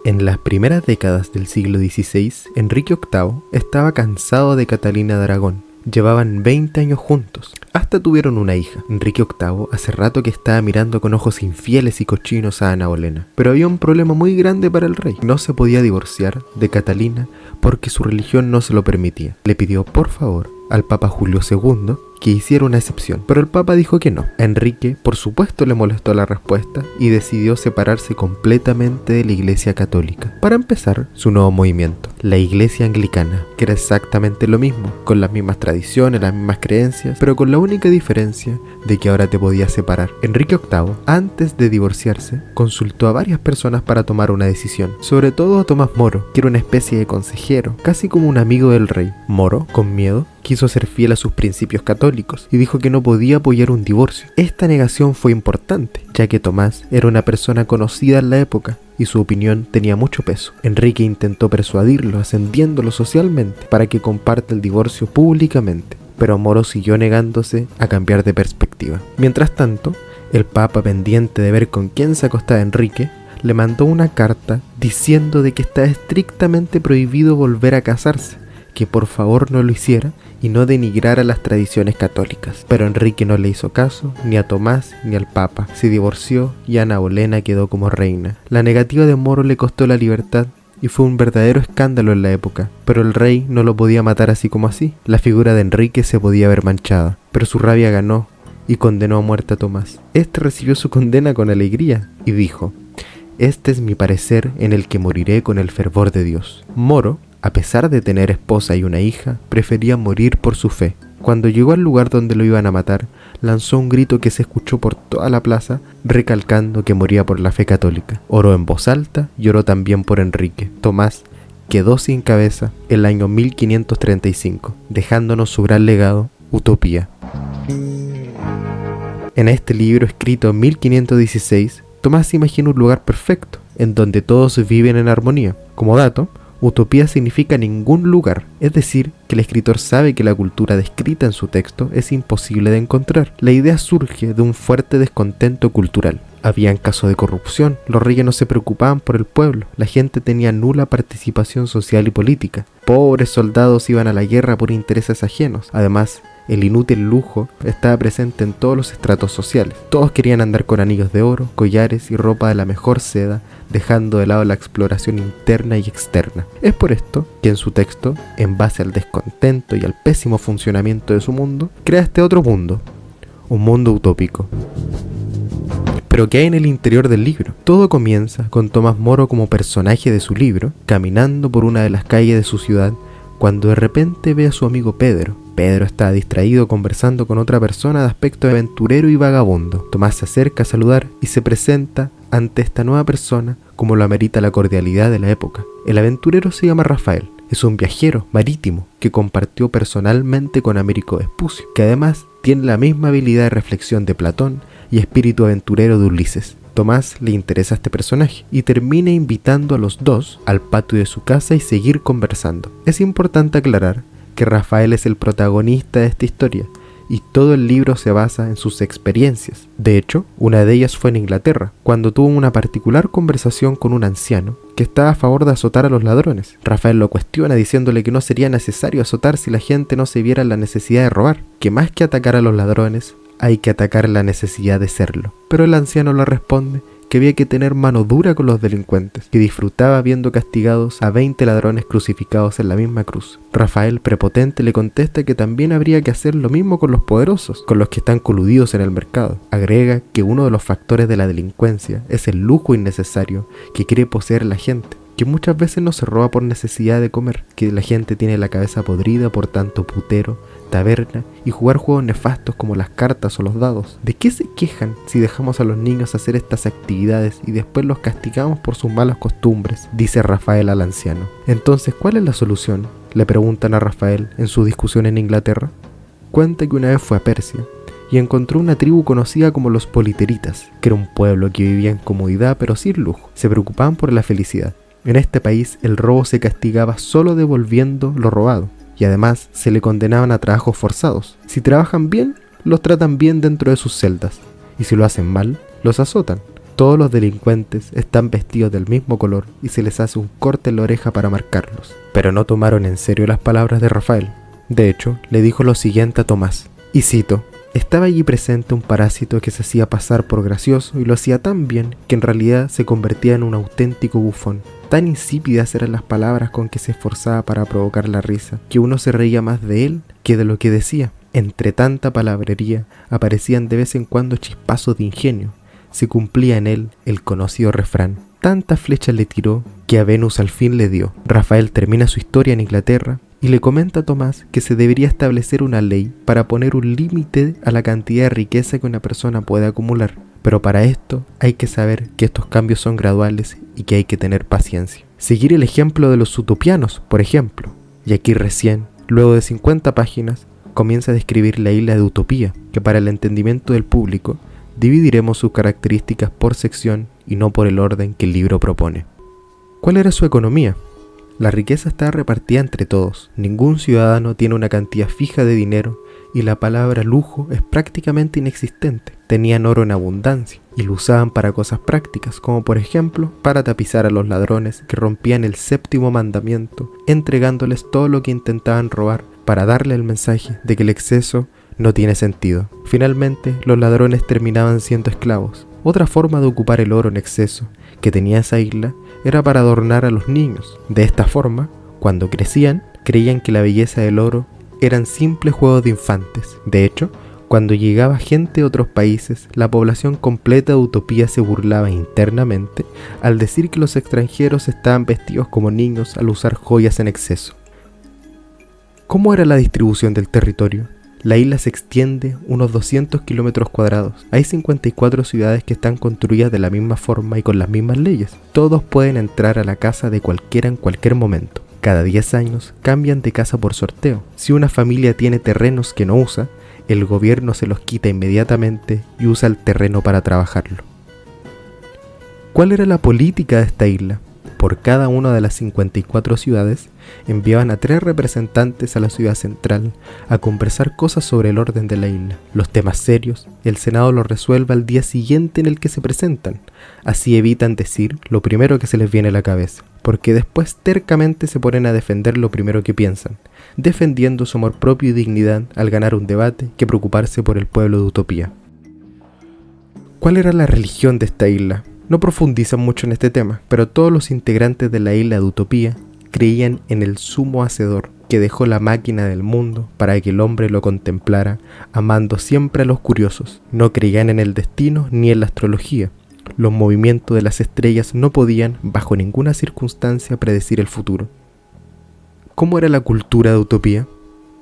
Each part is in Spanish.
En las primeras décadas del siglo XVI, Enrique VIII estaba cansado de Catalina de Aragón. Llevaban 20 años juntos, hasta tuvieron una hija. Enrique VIII hace rato que estaba mirando con ojos infieles y cochinos a Ana Bolena. Pero había un problema muy grande para el rey. No se podía divorciar de Catalina porque su religión no se lo permitía. Le pidió por favor al Papa Julio II que hiciera una excepción, pero el Papa dijo que no. A Enrique, por supuesto, le molestó la respuesta y decidió separarse completamente de la Iglesia Católica para empezar su nuevo movimiento, la Iglesia Anglicana, que era exactamente lo mismo, con las mismas tradiciones, las mismas creencias, pero con la única diferencia de que ahora te podías separar. Enrique VIII, antes de divorciarse, consultó a varias personas para tomar una decisión, sobre todo a Tomás Moro, que era una especie de consejero, casi como un amigo del rey. Moro, con miedo, quiso ser fiel a sus principios católicos y dijo que no podía apoyar un divorcio. Esta negación fue importante, ya que Tomás era una persona conocida en la época y su opinión tenía mucho peso. Enrique intentó persuadirlo, ascendiéndolo socialmente para que comparta el divorcio públicamente, pero Moro siguió negándose a cambiar de perspectiva. Mientras tanto, el Papa, pendiente de ver con quién se acostaba Enrique, le mandó una carta diciendo de que estaba estrictamente prohibido volver a casarse, que por favor no lo hiciera y no denigrara las tradiciones católicas. Pero Enrique no le hizo caso ni a Tomás ni al Papa. Se divorció y Ana Bolena quedó como reina. La negativa de Moro le costó la libertad y fue un verdadero escándalo en la época, pero el rey no lo podía matar así como así. La figura de Enrique se podía ver manchada, pero su rabia ganó y condenó a muerte a Tomás. Este recibió su condena con alegría y dijo: "Este es mi parecer en el que moriré con el fervor de Dios". Moro, a pesar de tener esposa y una hija, prefería morir por su fe. Cuando llegó al lugar donde lo iban a matar, lanzó un grito que se escuchó por toda la plaza, recalcando que moría por la fe católica. Oró en voz alta y oró también por Enrique. Tomás quedó sin cabeza el año 1535, dejándonos su gran legado, Utopía. En este libro, escrito en 1516, Tomás imagina un lugar perfecto, en donde todos viven en armonía. Como dato, Utopía significa ningún lugar, es decir, que el escritor sabe que la cultura descrita en su texto es imposible de encontrar. La idea surge de un fuerte descontento cultural. Habían casos de corrupción, los reyes no se preocupaban por el pueblo, la gente tenía nula participación social y política. Pobres soldados iban a la guerra por intereses ajenos. Además, el inútil lujo estaba presente en todos los estratos sociales. Todos querían andar con anillos de oro, collares y ropa de la mejor seda, dejando de lado la exploración interna y externa. Es por esto que en su texto, en base al descontento y al pésimo funcionamiento de su mundo, crea este otro mundo, un mundo utópico. Pero ¿qué hay en el interior del libro? Todo comienza con Tomás Moro como personaje de su libro, caminando por una de las calles de su ciudad, cuando de repente ve a su amigo Pedro. Pedro está distraído conversando con otra persona de aspecto aventurero y vagabundo. Tomás se acerca a saludar y se presenta ante esta nueva persona como lo amerita la cordialidad de la época. El aventurero se llama Rafael. Es un viajero marítimo que compartió personalmente con Américo Vespucio, que además tiene la misma habilidad de reflexión de Platón y espíritu aventurero de Ulises. Tomás le interesa a este personaje y termina invitando a los dos al patio de su casa y seguir conversando. Es importante aclarar que Rafael es el protagonista de esta historia y todo el libro se basa en sus experiencias. De hecho, una de ellas fue en Inglaterra, cuando tuvo una particular conversación con un anciano que estaba a favor de azotar a los ladrones. Rafael lo cuestiona diciéndole que no sería necesario azotar si la gente no se viera en la necesidad de robar, que más que atacar a los ladrones, hay que atacar la necesidad de serlo. Pero el anciano le responde que había que tener mano dura con los delincuentes, que disfrutaba viendo castigados a 20 ladrones crucificados en la misma cruz. Rafael, prepotente, le contesta que también habría que hacer lo mismo con los poderosos, con los que están coludidos en el mercado. Agrega que uno de los factores de la delincuencia es el lujo innecesario que quiere poseer la gente, que muchas veces no se roba por necesidad de comer, que la gente tiene la cabeza podrida por tanto putero, taberna y jugar juegos nefastos como las cartas o los dados. ¿De qué se quejan si dejamos a los niños hacer estas actividades y después los castigamos por sus malas costumbres?, dice Rafael al anciano. Entonces, ¿cuál es la solución?, le preguntan a Rafael en su discusión en Inglaterra. Cuenta que una vez fue a Persia y encontró una tribu conocida como los politeritas, que era un pueblo que vivía en comodidad pero sin lujo. Se preocupaban por la felicidad. En este país el robo se castigaba solo devolviendo lo robado, y además se le condenaban a trabajos forzados. Si trabajan bien, los tratan bien dentro de sus celdas, y si lo hacen mal, los azotan. Todos los delincuentes están vestidos del mismo color y se les hace un corte en la oreja para marcarlos. Pero no tomaron en serio las palabras de Rafael. De hecho, le dijo lo siguiente a Tomás, y cito: estaba allí presente un parásito que se hacía pasar por gracioso y lo hacía tan bien que en realidad se convertía en un auténtico bufón. Tan insípidas eran las palabras con que se esforzaba para provocar la risa, que uno se reía más de él que de lo que decía. Entre tanta palabrería aparecían de vez en cuando chispazos de ingenio. Se cumplía en él el conocido refrán: tantas flechas le tiró que a Venus al fin le dio. Rafael termina su historia en Inglaterra y le comenta a Tomás que se debería establecer una ley para poner un límite a la cantidad de riqueza que una persona puede acumular. Pero para esto hay que saber que estos cambios son graduales y que hay que tener paciencia. Seguir el ejemplo de los utopianos, por ejemplo. Y aquí recién, luego de 50 páginas, comienza a describir la isla de Utopía, que para el entendimiento del público dividiremos sus características por sección y no por el orden que el libro propone. ¿Cuál era su economía? La riqueza está repartida entre todos, ningún ciudadano tiene una cantidad fija de dinero y la palabra lujo es prácticamente inexistente. Tenían oro en abundancia y lo usaban para cosas prácticas, como por ejemplo para tapizar a los ladrones que rompían el séptimo mandamiento, entregándoles todo lo que intentaban robar para darle el mensaje de que el exceso no tiene sentido. Finalmente, los ladrones terminaban siendo esclavos. Otra forma de ocupar el oro en exceso que tenía esa isla era para adornar a los niños. De esta forma, cuando crecían, creían que la belleza del oro eran simples juegos de infantes. De hecho, cuando llegaba gente de otros países, la población completa de Utopía se burlaba internamente al decir que los extranjeros estaban vestidos como niños al usar joyas en exceso. ¿Cómo era la distribución del territorio? La isla se extiende unos 200 kilómetros cuadrados. Hay 54 ciudades que están construidas de la misma forma y con las mismas leyes. Todos pueden entrar a la casa de cualquiera en cualquier momento. Cada 10 años cambian de casa por sorteo. Si una familia tiene terrenos que no usa, el gobierno se los quita inmediatamente y usa el terreno para trabajarlo. ¿Cuál era la política de esta isla? Por cada una de las 54 ciudades, enviaban a 3 representantes a la ciudad central a conversar cosas sobre el orden de la isla. Los temas serios, el Senado los resuelve al día siguiente en el que se presentan. Así evitan decir lo primero que se les viene a la cabeza, porque después tercamente se ponen a defender lo primero que piensan, defendiendo su amor propio y dignidad al ganar un debate que preocuparse por el pueblo de Utopía. ¿Cuál era la religión de esta isla? No profundizan mucho en este tema, pero todos los integrantes de la isla de Utopía creían en el sumo hacedor que dejó la máquina del mundo para que el hombre lo contemplara, amando siempre a los curiosos. No creían en el destino ni en la astrología. Los movimientos de las estrellas no podían, bajo ninguna circunstancia, predecir el futuro. ¿Cómo era la cultura de Utopía?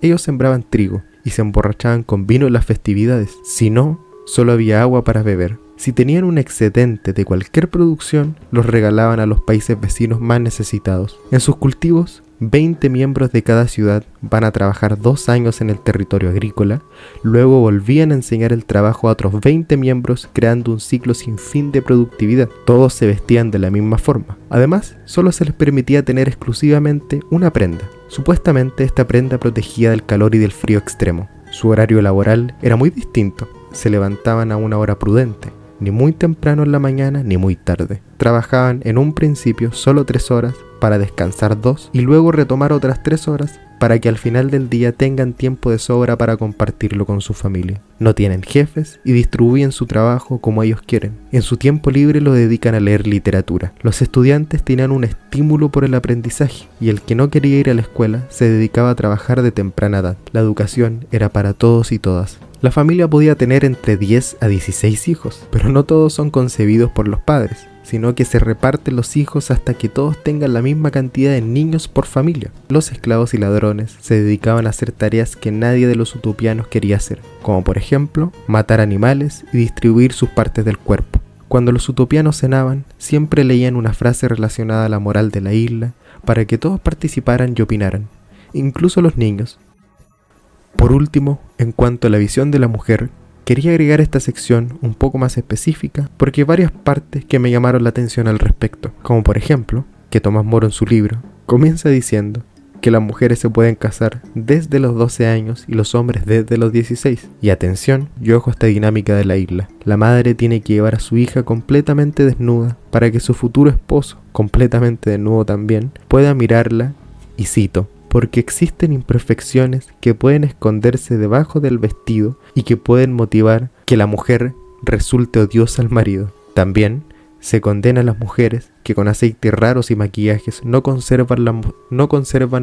Ellos sembraban trigo y se emborrachaban con vino en las festividades. Si no, solo había agua para beber. Si tenían un excedente de cualquier producción, los regalaban a los países vecinos más necesitados. En sus cultivos, 20 miembros de cada ciudad van a trabajar 2 años en el territorio agrícola, luego volvían a enseñar el trabajo a otros 20 miembros, creando un ciclo sin fin de productividad. Todos se vestían de la misma forma. Además, solo se les permitía tener exclusivamente una prenda. Supuestamente esta prenda protegía del calor y del frío extremo. Su horario laboral era muy distinto. Se levantaban a una hora prudente, ni muy temprano en la mañana ni muy tarde. Trabajaban en un principio solo 3 horas para descansar 2 y luego retomar otras 3 horas para que al final del día tengan tiempo de sobra para compartirlo con su familia. No tienen jefes y distribuyen su trabajo como ellos quieren. En su tiempo libre lo dedican a leer literatura. Los estudiantes tenían un estímulo por el aprendizaje y el que no quería ir a la escuela se dedicaba a trabajar de temprana edad. La educación era para todos y todas. La familia podía tener entre 10 a 16 hijos, pero no todos son concebidos por los padres, sino que se reparten los hijos hasta que todos tengan la misma cantidad de niños por familia. Los esclavos y ladrones se dedicaban a hacer tareas que nadie de los utopianos quería hacer, como por ejemplo, matar animales y distribuir sus partes del cuerpo. Cuando los utopianos cenaban, siempre leían una frase relacionada a la moral de la isla para que todos participaran y opinaran, incluso los niños. Por último, en cuanto a la visión de la mujer, quería agregar esta sección un poco más específica porque hay varias partes que me llamaron la atención al respecto, como por ejemplo, que Tomás Moro en su libro comienza diciendo: que las mujeres se pueden casar desde los 12 años y los hombres desde los 16. Y atención, y ojo a esta dinámica de la isla. La madre tiene que llevar a su hija completamente desnuda para que su futuro esposo, completamente desnudo también, pueda mirarla, y cito, porque existen imperfecciones que pueden esconderse debajo del vestido y que pueden motivar que la mujer resulte odiosa al marido. También se condena a las mujeres que con aceites raros y maquillajes no conservan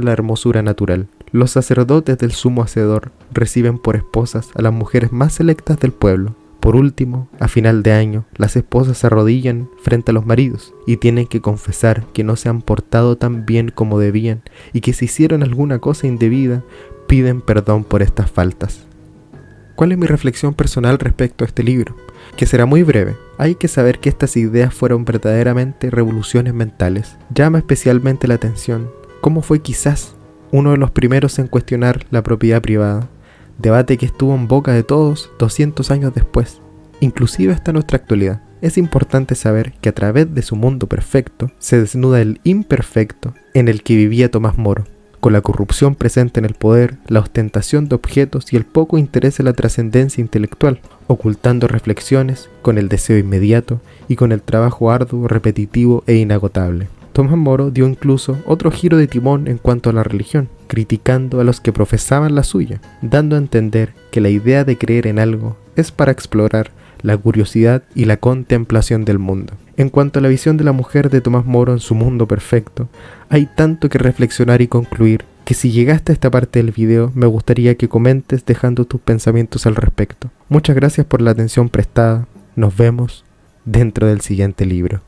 la hermosura natural. Los sacerdotes del sumo hacedor reciben por esposas a las mujeres más selectas del pueblo. Por último, a final de año, las esposas se arrodillan frente a los maridos y tienen que confesar que no se han portado tan bien como debían y que si hicieron alguna cosa indebida, piden perdón por estas faltas. ¿Cuál es mi reflexión personal respecto a este libro? Que será muy breve. Hay que saber que estas ideas fueron verdaderamente revoluciones mentales. Llama especialmente la atención cómo fue quizás uno de los primeros en cuestionar la propiedad privada, debate que estuvo en boca de todos 200 años después, inclusive hasta nuestra actualidad. Es importante saber que a través de su mundo perfecto se desnuda el imperfecto en el que vivía Tomás Moro, con la corrupción presente en el poder, la ostentación de objetos y el poco interés en la trascendencia intelectual, ocultando reflexiones con el deseo inmediato y con el trabajo arduo, repetitivo e inagotable. Tomás Moro dio incluso otro giro de timón en cuanto a la religión, criticando a los que profesaban la suya, dando a entender que la idea de creer en algo es para explorar la curiosidad y la contemplación del mundo. En cuanto a la visión de la mujer de Tomás Moro en su mundo perfecto, hay tanto que reflexionar y concluir que si llegaste a esta parte del video me gustaría que comentes dejando tus pensamientos al respecto. Muchas gracias por la atención prestada. Nos vemos dentro del siguiente libro.